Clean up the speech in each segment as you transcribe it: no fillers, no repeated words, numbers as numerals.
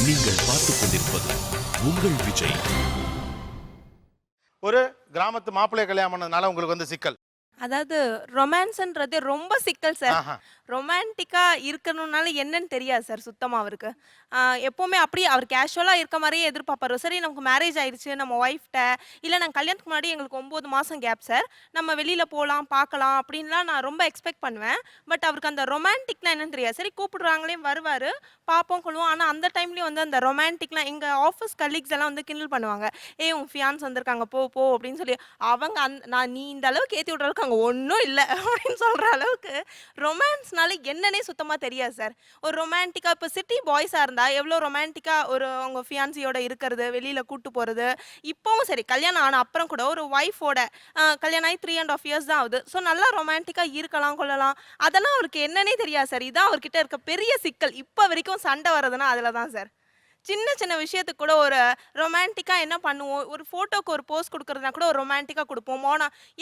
நீங்கள் பார்த்துக் கொண்டிருப்பது உங்கள் விஜய். ஒரு கிராமத்து மாப்பிள்ளை கல்யாணம் பண்ணதுனால உங்களுக்கு வந்து சிக்கல். அதாவது ரொமான்ஸ்ன்றது ரொம்ப சிக்கல் சார். ஆஹா. ரொமான்டிக்கா இருக்கணும்னால என்னன்னு தெரியாது சார் சுத்தமா அவருக்கு. எப்பவுமே அப்படியே அவர் கேஷுவலா இருக்க மாரியே எதிர்பார்ப்பாரு. சரி நமக்கு மேரேஜ் ஆயிருச்சு நம்ம ஒய்ஃப்ட்ட, இல்ல நாங்க கல்யாணத்துக்கு முன்னாடி எங்களுக்கு 9 மாசம் கேப் சார். நம்ம வெளியில போலாம், பார்க்கலாம் அப்படின்லாம் நான் ரொம்ப எக்ஸ்பெக்ட் பண்ணுவேன். பட் அவருக்கு அந்த ரொமான்டிக்னா என்னன்னு தெரியாது. சரி கூப்பிடுறாங்களே வருவாரு, பார்ப்போம் கொள்வோம். ஆனா அந்த டைம்லயும் வந்து அந்த ரொமான்டிக்லாம் எங்க ஆஃபீஸ் கலீக்ஸ் எல்லாம் வந்து கிண்டல் பண்ணுவாங்க. "ஏய் உன் ஃபியான்ஸ் வந்திருக்காங்க போ போ" அப்படின்னு சொல்லி. அவங்க நான் நீ இந்த அளவுக்கு ஏத்தி விடுற அளவுக்கு அங்க ஒண்ணும் இல்ல அப்படின்னு சொல்ற அளவுக்கு ரொமான்ஸ்னால என்னன்னே சுத்தமா தெரியாது சார். ஒரு ரொமான்டிக்கா இப்ப சிட்டி பாய்ஸா இருந்தா எவ்வளோ ரொமான்டிக்கா ஒரு அவங்க ஃபியான்சியோட இருக்கிறது, வெளியில கூட்டு போறது. இப்பவும் சரி கல்யாணம் ஆன அப்புறம் கூட ஒரு ஒய்ஃபோட கல்யாணம் ஆகி 3½ இயர்ஸ் தான் ஆகுது. ஸோ நல்லா ரொமான்டிக்கா இருக்கலாம், கொள்ளலாம். அதெல்லாம் அவருக்கு என்னன்னே தெரியாது சார். இதான் அவர்கிட்ட இருக்க பெரிய சிக்கல். இப்ப வரைக்கும் சண்டை வர்றதுன்னா அதுல தான் சார். சின்ன சின்ன விஷயத்துக்கு கூட ஒரு ரொமான்டிக்கா என்ன பண்ணுவோம், ஒரு ஃபோட்டோக்கு ஒரு போஸ் குடுக்குறதுனா கூட ஒரு ரொமான்டிக்கா குடுப்போம்.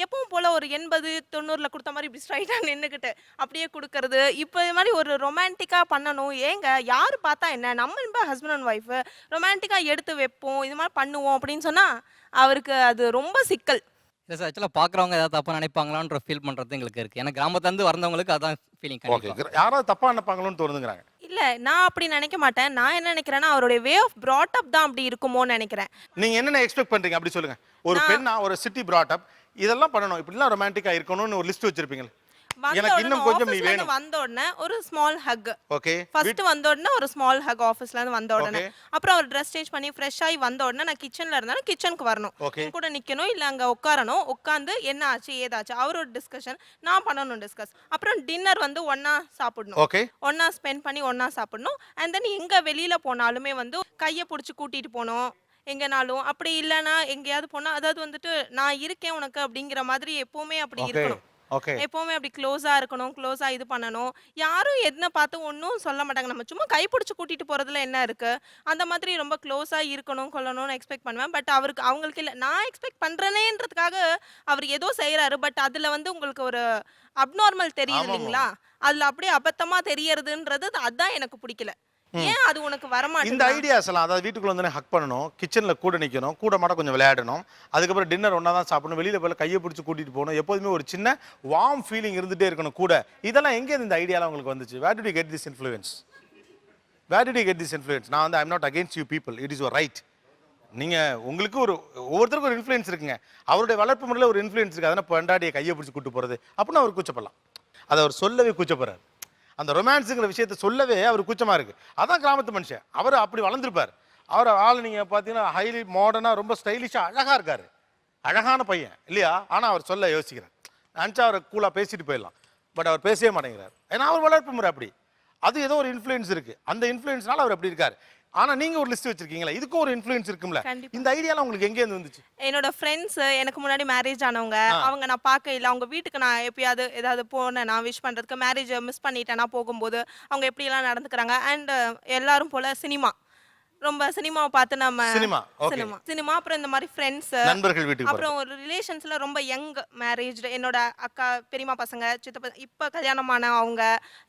எப்பவும் போல ஒரு 80, 90ல குடுத்த மாரி இப்படி ஸ்ட்ரைட்டா நின்னுக்கிட்டு அப்படியே குடுக்கறது. இப்ப இது மாரி ஒரு ரொமான்டிக்கா பண்ணணும். ஏங்க யாரு பார்த்தா என்ன? நம்ம ஹஸ்பண்ட் அண்ட் ஒய்ஃப் ரொமான்டிக்கா எடுத்து வைப்போம். இது மாரி பண்ணுவோம் அப்படின்னு சொன்னா, அவருக்கு அது ரொம்ப சிக்கல். இல்ல சார். ஆக்சுவலா பார்க்குறவங்க ஏதாவது தப்பா நினைப்பாங்களான்ற ஃபீல் பண்றது எங்களுக்கு இருக்கு. ஏன்னா கிராமத்துலேருந்து வந்தவங்களுக்கு அதான் ஃபீலிங் ஓகே. கண்டிப்பா. யாராவது தப்பா நினைப்பாங்களோன்னு தோணுதுங்கிறாங்க. இல்ல நான் அப்படி நினைக்க மாட்டேன். நான் என்ன நினைக்கிறேன்னா, அவருடைய வே ஆஃப் பிராட் அப் தான் அப்படி இருக்குமோன்னு நினைக்கிறேன். நீங்க என்னென்ன எக்ஸ்பெக்ட் பண்றீங்க அப்படி சொல்லுங்க. ஒரு நான் பெண்ணா ஒரு சிட்டி பிராட் அப் இதெல்லாம் பண்ணணும். இப்படிலாம் ரொமான்டிக்கா இருக்கணும்னு ஒரு லிஸ்ட் வச்சிருப்பீங்க. வந்த எனக்கு உடனே இன்னும் கொஞ்சம் நீ ஆஃபீஸ்ல இருந்து வேணும். வந்த உடனே ஒரு ஸ்மால் ஹக். ஓகே. ஃபர்ஸ்ட் வந்த உடனே ஒரு ஸ்மால் ஹக் ஆஃபீஸ்ல இருந்து வந்த உடனே. ஓகே. அப்புறம் அவர் ட்ரெஸ் சேஞ்ச் பண்ணி ஃப்ரெஷ் ஆகி வந்த உடனே நான் கிச்சன்ல இருந்தாலும் கிச்சனுக்கு வரணும். ஓகே. என் கூட நிக்கணும் இல்ல அங்க உட்காரணும். உட்கார்ந்து என்ன ஆச்சு ஏதாச்சு அவரோட டிஸ்கஷன் நான் பண்ணணும் டிஸ்கஸ். அப்புறம் டின்னர் வந்து ஒண்ணா சாப்பிடணும். ஓகே. ஒண்ணா ஸ்பெண்ட் பண்ணி ஒண்ணா சாப்பிடணும். அண்ட் தென் எங்க வெளியில போனாலுமே வந்து கைய புடிச்சு கூட்டிட்டு போணும். எங்கனாலும் அப்படி இல்லைன்னா எங்கேயாவது போனா அதாவது வந்துட்டு நான் இருக்கேன் உனக்கு அப்படிங்கிற மாதிரி எப்பவுமே அப்படி ஓகே. இருக்கணும். ஓகே. எப்பவுமே அப்படி க்ளோஸா இருக்கணும், க்ளோஸா இது பண்ணணும். யாரும் என்ன பார்த்து ஒன்றும் சொல்ல மாட்டாங்க. நம்ம சும்மா கைப்பிடிச்சு கூட்டிட்டு போறதுல என்ன இருக்கு? அந்த மாதிரி ரொம்ப க்ளோஸா இருக்கணும், கொள்ளணும்னு எக்ஸ்பெக்ட் பண்ணுவேன். பட் அவங்களுக்கு இல்ல. நான் எக்ஸ்பெக்ட் பண்றேனேன்றதுக்காக அவர் ஏதோ செய்றாரு. பட் அதுல வந்து உங்களுக்கு ஒரு அப்நார்மல் தெரியுது ஆமாமா. இல்லைங்களா? அதுல அப்படியே அபத்தமா தெரியறதுன்றது அதான் எனக்கு பிடிக்கல. ஏன் அது உனக்கு இந்த வரமாட்டேங்குது? ஐடியாஸ் எல்லாம் அதாவது வீட்டுக்குள்ள வந்து ஹக் பண்ணணும், கிச்சன்ல கூட நிக்கணும், கூட மாட கொஞ்சம் விளையாடணும், அதுக்கப்புறம் டின்னர் ஒண்ணா தான் சாப்பிடணும், வெளியில போய் கையை பிடிச்சி கூட்டிட்டு போகணும், எப்போதுமே ஒரு சின்ன வார்ம் ஃபீலிங் இருந்துட்டே இருக்கணும் கூட. இதெல்லாம் எங்கே இந்த ஐடியாலாம் உங்களுக்கு வந்துச்சு? Where did you get this influence? Where did you get this influence? நான் வந்து I'm not against you people. It is your right. நீங்க உங்களுக்கு ஒவ்வொருத்தருக்கும் ஒரு இன்ஃப்ளூயன்ஸ் இருக்குங்க. அவருடைய வளர்ப்பு முறையில் ஒரு இன்ஃப்ளூயன்ஸ் இருக்கு. அதனால பொண்டாட்டியை கையை பிடிச்சி கூட்டு போறது அப்படின்னு அவர் கூச்சப்படலாம். அதை அவர் சொல்லவே கூச்சப்படுறாரு. அந்த ரொமான்ஸுங்கிற விஷயத்தை சொல்லவே அவர் கூச்சமா இருக்கு. அதான் கிராமத்து மனுஷன். அவர் அப்படி வளர்ந்துருப்பார். அவர் ஆள் நீங்க பார்த்தீங்கன்னா ஹைலி மாடர்னா ரொம்ப ஸ்டைலிஷா அழகா இருக்காரு. அழகான பையன் இல்லையா? ஆனா அவர் சொல்ல யோசிக்கிறார். நினச்சா அவரை கூலா பேசிட்டு போயிடலாம். பட் அவர் பேசவே மாட்டேங்கிறார். ஏன்னா அவர் வளர்ப்பு முறை அப்படி. அது ஏதோ ஒரு இன்ஃப்ளூயன்ஸ் இருக்கு. அந்த இன்ஃப்ளூயன்ஸ்னால அவர் அப்படி இருக்காரு. ஆனா நீங்க ஒரு லிஸ்ட் வச்சிருக்கீங்களா? இதுக்கும் ஒரு இன்ஃப்ளூயன்ஸ் இருக்கும்ல. கண்டிப்பா. இந்த ஐடியாலாம் உங்களுக்கு எங்க இருந்து வந்துச்சு? என்னோட ஃப்ரெண்ட்ஸ் எனக்கு முன்னாடி மேரேஜ் ஆனவங்க அவங்க நான் பார்க்கையில அவங்க வீட்டுக்கு நான் எப்பயாவது ஏதாவது போனேன் நான் விஷ் பண்றதுக்கு மேரேஜ் மிஸ் பண்ணிட்டேன்னா போகும்போது அவங்க எப்படியெல்லாம் நடந்துக்கிறாங்க அண்ட் எல்லாரும் போல சினிமா ரொம்ப சினிமாவை பார்த்து நம்ம சினிமா. ஓகே. சினிமா அப்புறம் இந்த மாதிரி ஃப்ரெண்ட்ஸ் நண்பர்கள் வீட்டுக்கு அப்புறம் ஒரு ரிலேஷன்ஸ்ல ரொம்ப யங் மேரேஜ் என்னோட அக்கா பெரியம்மா பசங்க சித்தப்பா இப்ப கல்யாணமான அவங்க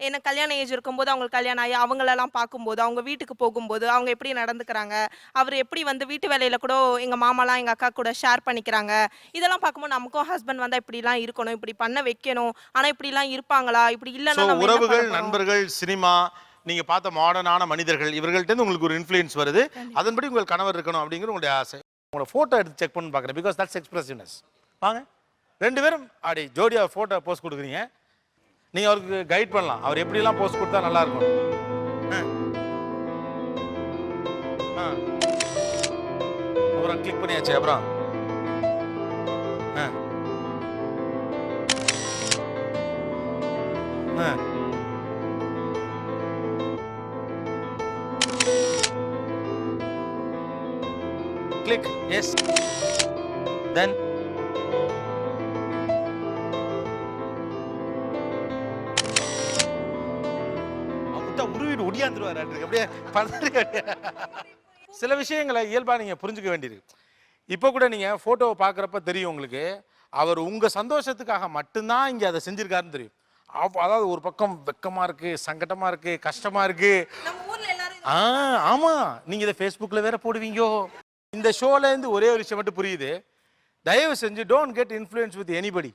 எனக்கு கல்யாண ஏஜ் இருக்கும்போது அவங்களுக்கு கல்யாணம் ஆகி அவங்களெல்லாம் பார்க்கும்போது அவங்க வீட்டுக்கு போகும்போது அவங்க எப்படி நடந்துக்கிறாங்க அவர் எப்படி வந்து வீட்டு வேலையில கூட எங்க மாமாலாம் எங்க அக்கா கூட ஷேர் பண்ணிக்கிறாங்க இதெல்லாம் பார்க்கும்போது நமக்கும் ஹஸ்பண்ட் வந்தா இப்படிலாம் இருக்கணும் இப்படி பண்ண வைக்கணும் ஆனா இப்படிலாம் இருப்பாங்களா இப்படி இல்லைன்னா நம்ம என்ன பண்ண உறவுகள், போறோம்? நண்பர்கள், சினிமா, நீங்க பார்த்த மாடர்னான மனிதர்கள் இவர்கள்ட்ட இருந்து உங்களுக்கு ஒரு இன்ஃப்ளூயன்ஸ் வருது. அதன்படி உங்கள் கணவர் இருக்கணும் அப்படிங்கிற உங்களுடைய ஆசை. உங்களோட போட்டோ எடுத்து செக் பண்ணி பார்க்குறேன். Because that's expressiveness. வாங்க ரெண்டு பேரும் அப்படி ஜோடியா போட்டோ போஸ்ட் கொடுக்குறீங்க. நீங்க அவருக்கு கைட் பண்ணலாம். அவர் எப்படிலாம் போஸ்ட் கொடுத்தா நல்லா இருக்கும். அப்புறம் கிளிக் பண்ணியாச்சு. அப்புறம் click yes then அவட்ட உருவிட்டு ஒடியாந்துருவாரு அப்படியே பதறி சில விஷயங்களை இயல்பா நீங்க புரிஞ்சுக்க வேண்டியிருக்கு. இப்போ கூட நீங்க போட்டோவை பார்க்குறப்ப தெரியும் உங்களுக்கு அவர் உங்க சந்தோஷத்துக்காக மட்டும்தான் இங்க அதை செஞ்சிருக்காருன்னு தெரியும். அதாவது ஒரு பக்கம் வெக்கமா இருக்கு, சங்கடமா இருக்கு, கஷ்டமா இருக்கு. நம்ம ஊர்ல எல்லாரும் ஆமா, நீங்க இதை ஃபேஸ்புக்கில் வேற போடுவீங்கோ. இந்த ஷோல இருந்து ஒரே ஒரு விஷயம் மட்டும் புரியுது. தயவு செஞ்சு don't get influence with anybody.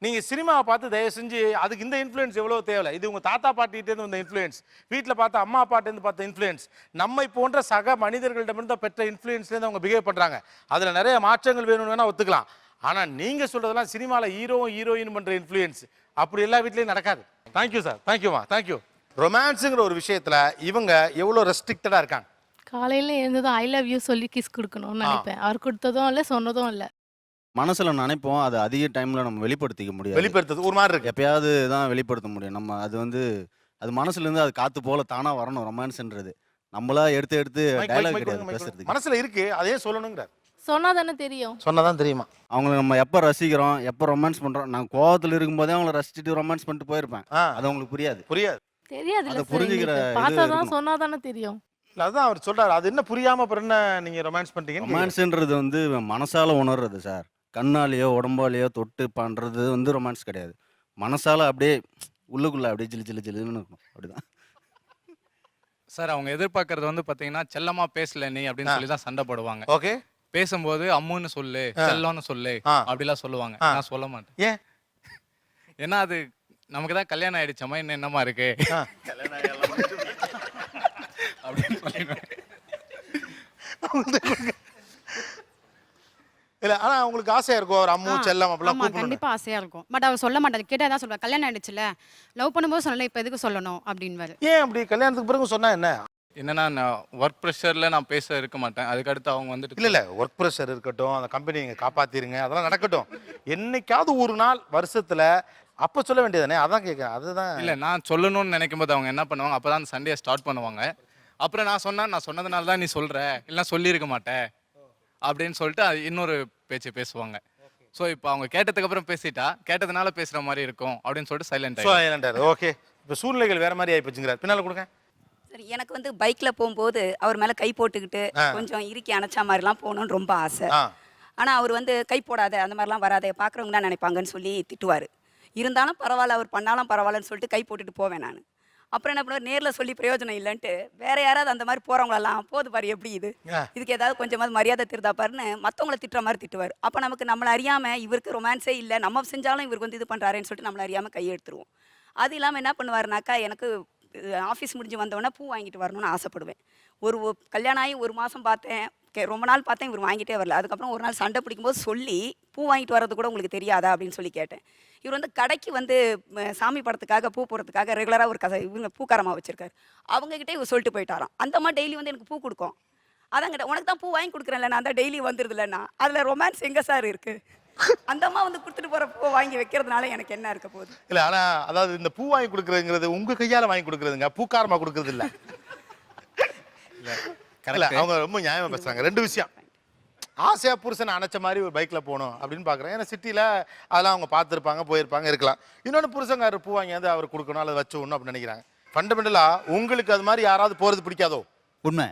நீங்க சினிமாவை பார்த்து தயவு செஞ்சு அதுக்கு இந்த இன்ஃப்ளூயன்ஸ் எவ்வளவு தேவை. இது உங்க தாத்தா பாட்டிகிட்டேருந்து வந்த இன்ஃப்ளூயன்ஸ், வீட்டில் பார்த்த அம்மா அப்பாட்டேருந்து பார்த்த இன்ஃப்ளூயன்ஸ், நம்மை போன்ற சக மனிதர்களிடமிருந்து பெற்ற இன்ஃப்ளூயன்ஸ்லேருந்து அவங்க பிஹேவ் பண்றாங்க. அதுல நிறைய மாற்றங்கள் வேணும்னு வேணா ஒத்துக்கலாம். ஆனா நீங்க சொல்றதெல்லாம் சினிமால ஹீரோ ஹீரோயின் பண்ற இன்ஃப்ளூயன்ஸ் அப்படி எல்லா வீட்லயும் நடக்காது. தேங்க்யூ சார், தேங்க்யூமா, தேங்க்யூ. ரொமான்ஸுங்கிற ஒரு விஷயத்துல இவங்க எவ்வளவு ரெஸ்ட்ரிக்டடா இருக்காங்க. காலையில எழுந்ததும் ஐ லவ் யூ சொல்லி கிஸ் கொடுக்கணும்னு நினைப்பேன். அவர் கொடுத்ததும் இல்லை, சொன்னதும் இல்லை. மனசுல நினைப்போம், அது அதிக டைம்ல நம்ம வெளிப்படுத்திக்க முடியாது. வெளிப்படுத்துறது ஒரு மாதிரி இருக்கு. எப்பயாவது தான் வெளிப்படுத்த முடியும். நம்ம அது வந்து அது மனசுல இருந்து அது காத்து போல தானா வரணும். ரொமான்ஸ்ன்றது நம்மளா எடுத்து எடுத்து டைலாக் கிடையாது பேசுறதுக்கு. மனசுல இருக்கு, அதே சொல்லணுங்கிறார். சொன்னா தானே தெரியும். சொன்னாதான் தெரியுமா. அவங்கள நம்ம எப்போ ரசிக்கிறோம், எப்போ ரொமான்ஸ் பண்றோம். நான் கோவத்துல இருக்கும்போதே அவங்கள ரசிச்சுட்டு ரொமான்ஸ் பண்ணிட்டு போயிருப்பேன். அது அவங்களுக்கு புரியாது. புரியாது. தெரியாது. அதை புரிஞ்சுக்கிற பார்த்தாதான் சொன்னா தானே தெரியும். இல்ல அதான் அவர் சொல்றாரு. அது என்ன புரியாம அப்புறம் என்ன நீங்க ரொமான்ஸ் பண்றீங்க. ரொமான்ஸ்ன்றது வந்து மனசால உணர்றது சார். கண்ணாலேயோ உடம்பாலேயோ தொட்டு பண்றது வந்து ரொமான்ஸ் கிடையாது. மனசால அப்படியே உள்ளுக்குள்ள அப்படியே ஜிலு ஜிலு ஜிலுன்னு இருக்கும். அப்படிதான் சார். அவங்க எதிர்பார்க்கறது வந்து பாத்தீங்கன்னா செல்லமா பேசல நீ அப்படின்னு சொல்லி தான் சண்டை போடுவாங்க. ஓகே. பேசும்போது அம்முன்னு சொல்லு, செல்லம்னு சொல்லு அப்படிலாம் சொல்லுவாங்க. நான் சொல்ல மாட்டேன். ஏன்? ஏன்னா அது நமக்கு தான் கல்யாணம் ஆயிடுச்சம்மா, இன்னும் என்னமா இருக்கு அப்படின்னு சொல்லிடுவேன். இல்ல ஆனா உங்களுக்கு ஆசையா இருக்கும் ஒரு அம்மு செல்லம் அப்படிலாம் கூப்பிடணும். கண்டிப்பா ஆசையா இருக்கும். பட் அவர் சொல்ல மாட்டாரு. கேட்டா தான் சொல்லுவார், கல்யாணம் ஆயிடுச்சுல, லவ் பண்ணும்போது சொல்லல, இப்ப எதுக்கு சொல்லணும் அப்படின்வாரு. ஏன் அப்படி கல்யாணத்துக்கு பிறகு சொன்னா என்ன? என்னன்னா நான் ஒர்க் ப்ரெஷர்ல நான் பேச இருக்க மாட்டேன். அதுக்கு அடுத்து அவங்க வந்துட்டு இல்ல ஒர்க் ப்ரெஷர் இருக்கட்டும், அந்த கம்பெனி நீங்க காப்பாத்திருங்க, அதெல்லாம் நடக்கட்டும். என்னைக்காவது ஒரு நாள் வருஷத்துல அப்ப சொல்ல வேண்டியதானே, அதான் கேட்கறேன். அதுதான் இல்ல நான் சொல்லணும்னு நினைக்கும் போது அவங்க என்ன பண்ணுவாங்க, அப்பதான் அந்த சண்டையை ஸ்டார்ட் பண்ணுவாங்க. அப்புறம் நான் சொன்னதுனால தான் நீ சொல்ற, இல்லைன்னா சொல்லியிருக்க மாட்டேன் அப்படின்னு சொல்லிட்டு அது இன்னொரு பேச்சு பேசுவாங்க. ஸோ இப்போ அவங்க கேட்டதுக்கு அப்புறம் பேசிட்டா கேட்டதுனால பேசுற மாதிரி இருக்கும் அப்படின்னு சொல்லிட்டு சைலண்ட். ஓகே. இப்போ சூழ்நிலைகள் வேற மாதிரி ஆயிப்போச்சுங்கிறார். பின்னால கொடுங்க. சரி, எனக்கு வந்து பைக்ல போகும்போது அவர் மேல கை போட்டுக்கிட்டு கொஞ்சம் இறுக்கி அணைச்சா மாதிரிலாம் போகணும்னு ரொம்ப ஆசை. ஆனா அவர் வந்து கை போடாத, அந்த மாதிரிலாம் வராத, பாக்குறவங்க தான் நினைப்பாங்கன்னு சொல்லி திட்டுவாரு. இருந்தாலும் பரவாயில்ல, அவர் பண்ணாலும் பரவாயில்லன்னு சொல்லிட்டு கை போட்டுட்டு போவேன் நான். அப்புறம் என்ன பண்ணுவார், நேரில் சொல்லி பிரயோஜனம் இல்லைன்ட்டு வேற யாராவது அந்த மாதிரி போறவங்களெல்லாம் போது பாரு எப்படி இதுக்கு ஏதாவது கொஞ்சமாவது மரியாதை திருதா பாருன்னு மற்றவங்களை திட்டுற மாதிரி திட்டுவார். அப்போ நமக்கு நம்மளை அறியாம இவருக்கு ரொமான்ஸே இல்லை, நம்ம செஞ்சாலும் இவருக்கு வந்து இது பண்றாருன்னு சொல்லிட்டு நம்மளை அறியாம கை எடுத்துருவோம். அது இல்லாமல் என்ன பண்ணுவாருனாக்கா, எனக்கு ஆஃபீஸ் முடிஞ்சு வந்தவொடனே பூ வாங்கிட்டு வரணும்னு ஆசைப்படுவேன். ஒரு கல்யாணம் ஆகி ஒரு மாதம் பார்த்தேன், ரொம்ப நாள் பார்த்தேன், இவர் வாங்கிட்டே வரல. அதுக்கப்புறம் ஒரு நாள் சண்டை பிடிக்கும்போது சொல்லி பூ வாங்கிட்டு வர்றது கூட உங்களுக்கு தெரியாதா அப்படின்னு சொல்லி கேட்டேன். இவர் வந்து கடைக்கு வந்து சாமி படத்துக்காக பூ போடுறதுக்காக ரெகுலராக ஒரு இவங்க பூக்காரமாக வச்சுருக்காரு. அவங்ககிட்ட இவர் சொல்லிட்டு போயிட்டாராம், அந்த மாதிரி டெய்லி வந்து எனக்கு பூ கொடுக்கும். அதான் கிட்ட உனக்கு தான் பூ வாங்கி கொடுக்குறேன்ல, நான் தான் டெய்லி வந்துடுதுலண்ணா, அதில் ரொமான்ஸ் எங்கே சார் இருக்குது? அந்த அம்மா வந்து கொடுத்துட்டு போகிற பூவை வாங்கி வைக்கிறதுனால எனக்கு என்ன இருக்க போகுது? இல்லை ஆனால் அதாவது இந்த பூ வாங்கி கொடுக்குறதுங்கிறது உங்கள் கையால் வாங்கி கொடுக்குறதுங்க, பூக்காரமாக கொடுக்குறது இல்லை. இல்லை அவங்க ரொம்ப நியாயமாக பேசுகிறாங்க. ரெண்டு விஷயம். ஆசையாக புருஷனை அணைச்ச மாதிரி ஒரு பைக்கில் போகணும் அப்படின்னு பார்க்குறேன். ஏன்னா சிட்டியில் அதெல்லாம் அவங்க பார்த்துருப்பாங்க, போயிருப்பாங்க, இருக்கலாம். இன்னொன்று புருஷங்காரு பூ வாங்கியாவது அவர் கொடுக்கணும், அல்லது வச்சு விடணும் அப்படின்னு நினைக்கிறாங்க. ஃபண்டமெண்டலாக உங்களுக்கு அது மாதிரி யாராவது போகிறது பிடிக்காதோ? உண்மை.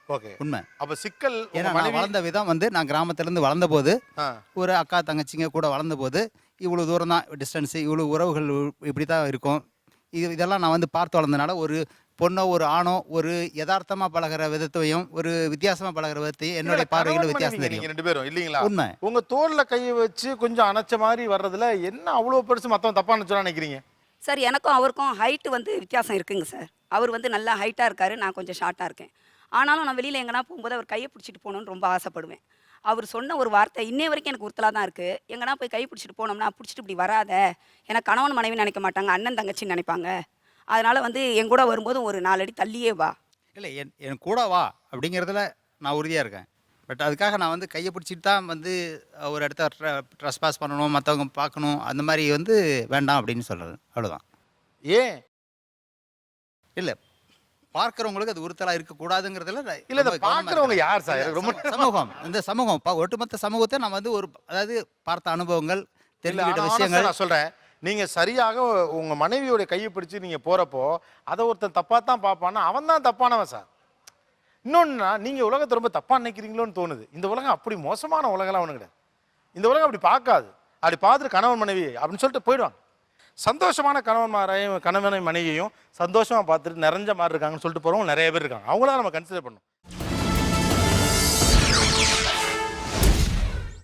ஓகே, உண்மை. அப்போ சிக்கல் ஏன்னா நான் வளர்ந்த விதம் வந்து, நான் கிராமத்துலேருந்து வளர்ந்த போது, ஒரு அக்கா தங்கச்சிங்க கூட வளர்ந்த போது இவ்வளோ தூரம் தான் டிஸ்டன்ஸு, இவ்வளோ உறவுகள் இப்படி தான் இருக்கும். இதெல்லாம் நான் வந்து பார்த்து வளர்ந்தனால ஒரு பொண்ணோ ஒரு ஆணோ ஒரு யதார்த்தமாக பழகிற விதத்தையும் ஒரு வித்தியாசமாக பழகிற விதத்தையும் என்னுடைய பார்வையில் வித்தியாசம் தெரியும். ரெண்டு பேரும் இல்லைங்களா? உண்மை. உங்கள் தோளில் கையை வச்சு கொஞ்சம் அணைச்ச மாதிரி வர்றதுல என்ன அவ்வளோ பெருசு மற்றவங்க தப்பாக நினச்சோன்னு நினைக்கிறீங்க? சார், எனக்கும் அவருக்கும் ஹைட்டு வந்து வித்தியாசம் இருக்குங்க சார். அவர் வந்து நல்லா ஹைட்டாக இருக்காரு, நான் கொஞ்சம் ஷார்ட்டாக இருக்கேன். ஆனாலும் நான் வெளியில் எங்கன்னா போகும்போது அவர் கையை பிடிச்சிட்டு போகணுன்னு ரொம்ப ஆசைப்படுவேன். அவர் சொன்ன ஒரு வார்த்தை இன்னே வரைக்கும் எனக்கு உறுத்தலாக தான் இருக்குது. எங்கன்னா போய் கை பிடிச்சிட்டு போனோம்னா, பிடிச்சிட்டு இப்படி வராத, ஏன்னா கணவன் மனைவி நினைக்க மாட்டாங்க, அண்ணன் தங்கச்சின்னு நினைப்பாங்க. அதனால் வந்து என் கூட வரும்போது ஒரு 4 அடி தள்ளியே வா. இல்லை என் கூட வா அப்படிங்கிறதுல நான் உறுதியாக இருக்கேன். பட் அதுக்காக நான் வந்து கையை பிடிச்சிட்டு தான் வந்து ஒரு இடத்த ட்ரெஸ் பாஸ் பண்ணணும், மற்றவங்க பார்க்கணும், அந்த மாதிரி வந்து வேண்டாம் அப்படின்னு சொல்கிறது. அவ்வளோதான். ஏன்? இல்லை, பார்க்குறவங்களுக்கு அது உறுத்தலாக இருக்கக்கூடாதுங்கிறதுல இல்லை, இதை பார்க்குறவங்க யார் சார்? ரொம்ப சமூகம், இந்த சமூகம் ஒட்டுமொத்த சமூகத்தை நம்ம வந்து ஒரு அதாவது பார்த்த அனுபவங்கள், தெரிஞ்சுக்கிட்ட விஷயங்கள். நான் சொல்கிறேன், நீங்கள் சரியாக உங்கள் மனைவியோடைய கையை பிடிச்சி நீங்கள் போகிறப்போ அதை ஒருத்தன் தப்பாக தான் பார்ப்பான்னா அவன் தான் தப்பானவன் சார். இன்னொன்றுனா நீங்கள் உலகத்தை ரொம்ப தப்பாக நினைக்கிறீங்களோன்னு தோணுது. இந்த உலகம் அப்படி மோசமான உலகம்லாம் ஒன்றும் கிடையாது. இந்த உலகம் அப்படி பார்க்காது. அப்படி பார்த்துட்டு கணவன் மனைவி அப்படின்னு சொல்லிட்டு போயிடுவாங்க. சந்தோஷமான கணவனை மனைவியையும் சந்தோஷமாக பார்த்துட்டு நிறைஞ்ச மாதிரி இருக்காங்கன்னு சொல்லிட்டு போகிறவங்க நிறைய பேர் இருக்காங்க. அவங்கள நம்ம கன்சிடர் பண்ணணும்.